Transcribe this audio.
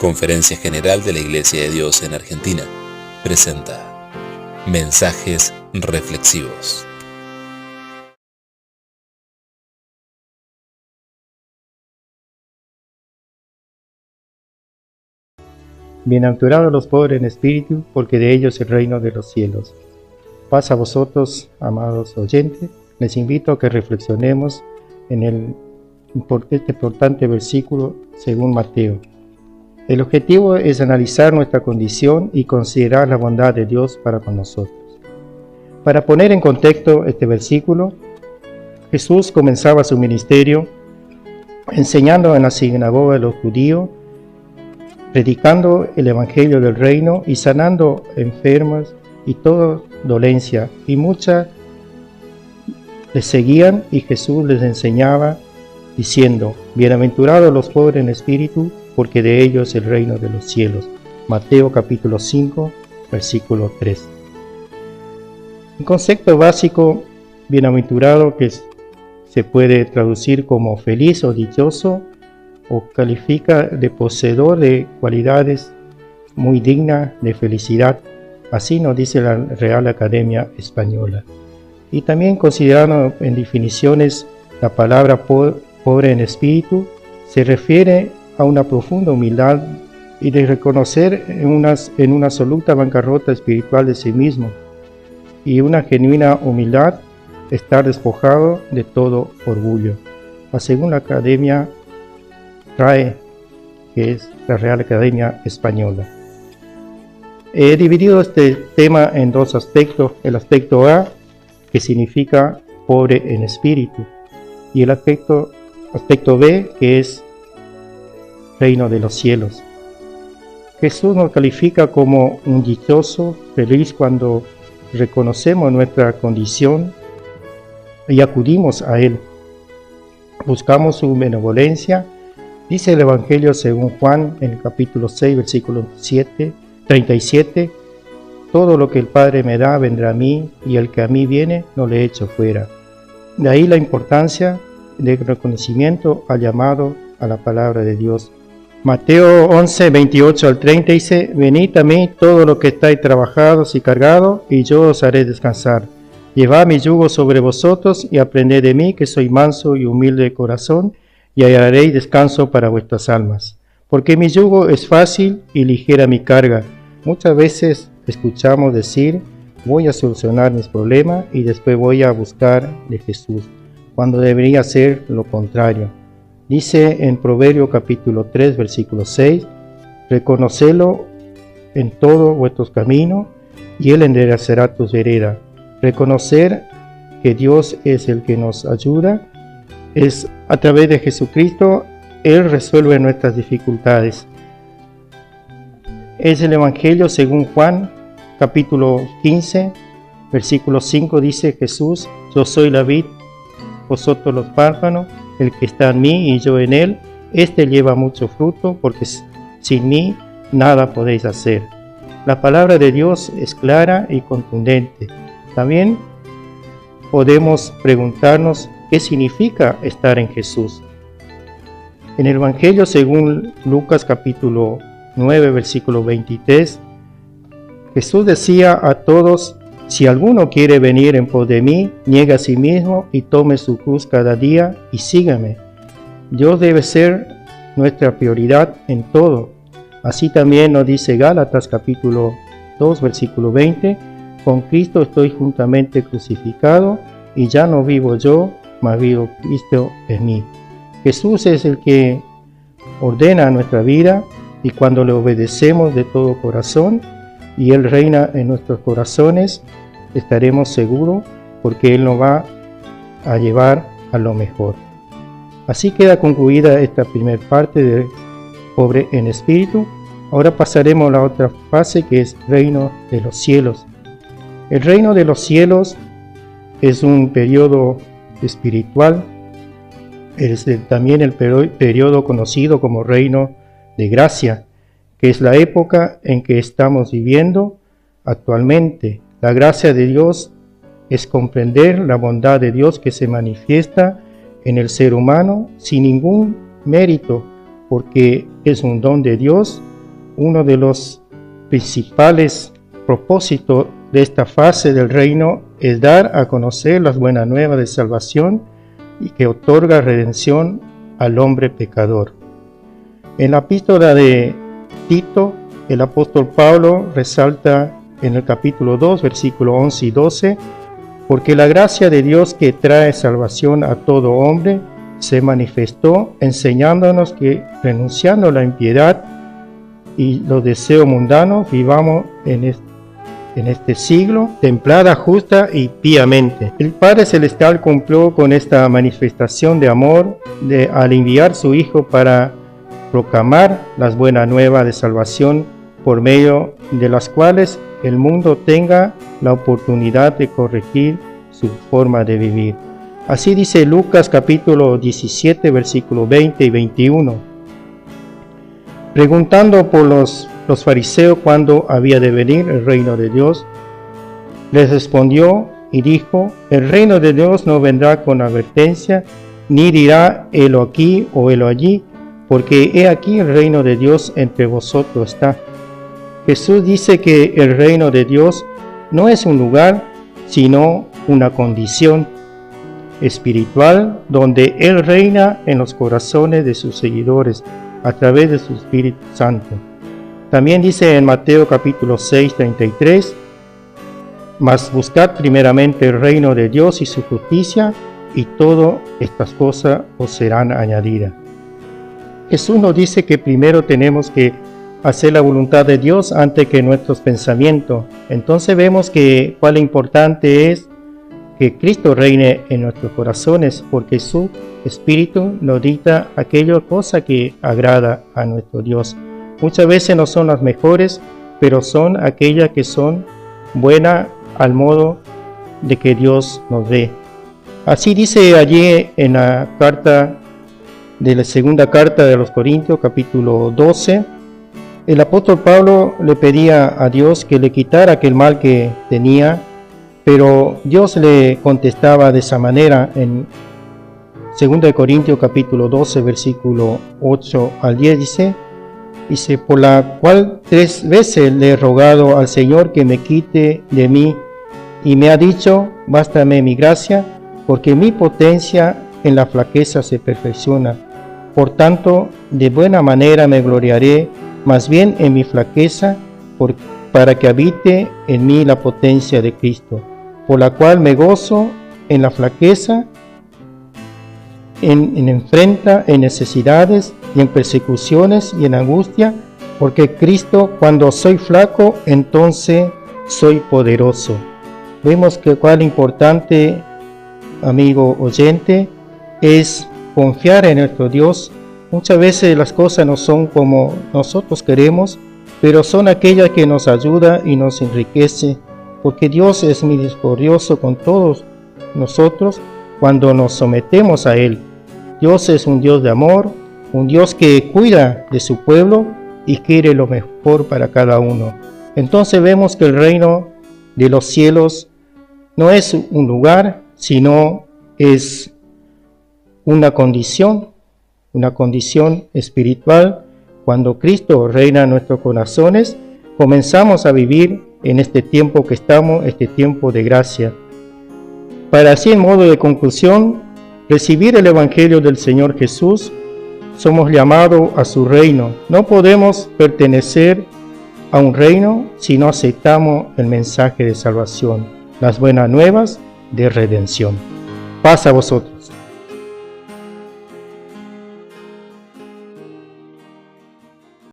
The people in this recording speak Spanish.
Conferencia General de la Iglesia de Dios en Argentina presenta Mensajes Reflexivos. Bienaventurados los pobres en espíritu, porque de ellos es el reino de los cielos. Paz a vosotros, amados oyentes. Les invito a que reflexionemos en este importante versículo según Mateo. El objetivo es analizar nuestra condición y considerar la bondad de Dios para con nosotros. Para poner en contexto este versículo, Jesús comenzaba su ministerio enseñando en la sinagoga de los judíos, predicando el evangelio del reino y sanando enfermos y toda dolencia, y muchas les seguían, y Jesús les enseñaba diciendo: bienaventurados los pobres en espíritu, porque de ellos es el reino de los cielos. Mateo capítulo 5, versículo 3. Un concepto básico, bienaventurado, que se puede traducir como feliz o dichoso, o califica de poseedor de cualidades muy dignas de felicidad. Así nos dice la Real Academia Española. Y también considerando en definiciones, la palabra pobre en espíritu se refiere a una profunda humildad y de reconocer en una absoluta bancarrota espiritual de sí mismo, y una genuina humildad, estar despojado de todo orgullo. Según la Academia RAE, que es la Real Academia Española. He dividido este tema en dos aspectos: el aspecto A, que significa pobre en espíritu, y el aspecto B, que es reino de los cielos. Jesús nos califica como un dichoso, feliz, cuando reconocemos nuestra condición y acudimos a Él. Buscamos su benevolencia. Dice el Evangelio según Juan en el capítulo 6, versículo 37, todo lo que el Padre me da vendrá a mí, y el que a mí viene no le echo fuera. De ahí la importancia del reconocimiento al llamado a la palabra de Dios. Mateo 11, 28 al 30 dice: venid a mí todo lo que estáis trabajados y cargados, y yo os haré descansar. Llevad mi yugo sobre vosotros y aprended de mí, que soy manso y humilde de corazón, y hallaréis descanso para vuestras almas. Porque mi yugo es fácil y ligera mi carga. Muchas veces escuchamos decir: voy a solucionar mis problemas y después voy a buscar de Jesús, cuando debería ser lo contrario. Dice en Proverbio capítulo 3, versículo 6, reconocelo en todos vuestros caminos, y Él enderezará tus veredas. Reconocer que Dios es el que nos ayuda, es a través de Jesucristo. Él resuelve nuestras dificultades. Es el Evangelio según Juan, capítulo 15, versículo 5, dice Jesús: yo soy la vid, vosotros los pámpanos, el que está en mí y yo en él, este lleva mucho fruto, porque sin mí nada podéis hacer. La palabra de Dios es clara y contundente. También podemos preguntarnos qué significa estar en Jesús. En el Evangelio según Lucas capítulo 9, versículo 23, Jesús decía a todos: si alguno quiere venir en pos de mí, niegue a sí mismo y tome su cruz cada día y sígame. Dios debe ser nuestra prioridad en todo. Así también nos dice Gálatas capítulo 2, versículo 20, con Cristo estoy juntamente crucificado, y ya no vivo yo, mas vivo Cristo en mí. Jesús es el que ordena nuestra vida, y cuando le obedecemos de todo corazón y Él reina en nuestros corazones, estaremos seguros, porque Él nos va a llevar a lo mejor. Así queda concluida esta primera parte de pobre en espíritu. Ahora pasaremos a la otra fase, que es reino de los cielos. El reino de los cielos es un periodo espiritual. Es también el periodo conocido como reino de gracia, que es la época en que estamos viviendo actualmente. La gracia de Dios es comprender la bondad de Dios que se manifiesta en el ser humano sin ningún mérito, porque es un don de Dios uno de los principales propósitos de esta fase del reino es dar a conocer las buenas nuevas de salvación y que otorga redención al hombre pecador. En la epístola de Tito, el apóstol Pablo resalta en el capítulo 2, versículos 11 y 12, porque la gracia de Dios que trae salvación a todo hombre se manifestó enseñándonos que renunciando a la impiedad y los deseos mundanos vivamos en este siglo templada, justa y piamente. El Padre Celestial cumplió con esta manifestación de amor al enviar su Hijo para proclamar las buenas nuevas de salvación por medio de las cuales el mundo tenga la oportunidad de corregir su forma de vivir. Así dice Lucas capítulo 17, versículos 20 y 21. Preguntando por los fariseos cuándo había de venir el reino de Dios, les respondió y dijo: el reino de Dios no vendrá con advertencia, ni dirá helo aquí o helo allí, porque he aquí el reino de Dios entre vosotros está. Jesús dice que el reino de Dios no es un lugar, sino una condición espiritual donde Él reina en los corazones de sus seguidores a través de su Espíritu Santo. También dice en Mateo capítulo 6, 33, mas buscad primeramente el reino de Dios y su justicia, y todas estas cosas os serán añadidas. Jesús nos dice que primero tenemos que hacer la voluntad de Dios antes que nuestros pensamientos. Entonces vemos que cuán importante es que Cristo reine en nuestros corazones, porque su Espíritu nos dicta aquella cosa que agrada a nuestro Dios. Muchas veces no son las mejores, pero son aquellas que son buenas al modo de que Dios nos ve. Así dice allí en la carta de la segunda carta de los Corintios, capítulo 12, el apóstol Pablo le pedía a Dios que le quitara aquel mal que tenía, pero Dios le contestaba de esa manera en 2 Corintios capítulo 12, versículo 8 al 10, dice, por la cual 3 veces le he rogado al Señor que me quite de mí, y me ha dicho, bástame mi gracia, porque mi potencia en la flaqueza se perfecciona. Por tanto, de buena manera me gloriaré, más bien en mi flaqueza, para que habite en mí la potencia de Cristo, por la cual me gozo en la flaqueza, en enfrenta, en necesidades y en persecuciones y en angustia, porque Cristo, cuando soy flaco, entonces soy poderoso. Vemos que cuán importante, amigo oyente, es confiar en nuestro Dios. Muchas veces las cosas no son como nosotros queremos, pero son aquellas que nos ayuda y nos enriquece, porque Dios es misericordioso con todos nosotros cuando nos sometemos a Él. Dios es un Dios de amor, un Dios que cuida de su pueblo y quiere lo mejor para cada uno. Entonces vemos que el reino de los cielos no es un lugar, sino es una condición espiritual. Cuando Cristo reina en nuestros corazones, comenzamos a vivir en este tiempo que estamos, este tiempo de gracia. Para así, en modo de conclusión, recibir el Evangelio del Señor Jesús, somos llamados a su reino. No podemos pertenecer a un reino si no aceptamos el mensaje de salvación, las buenas nuevas de redención. Paz a vosotros.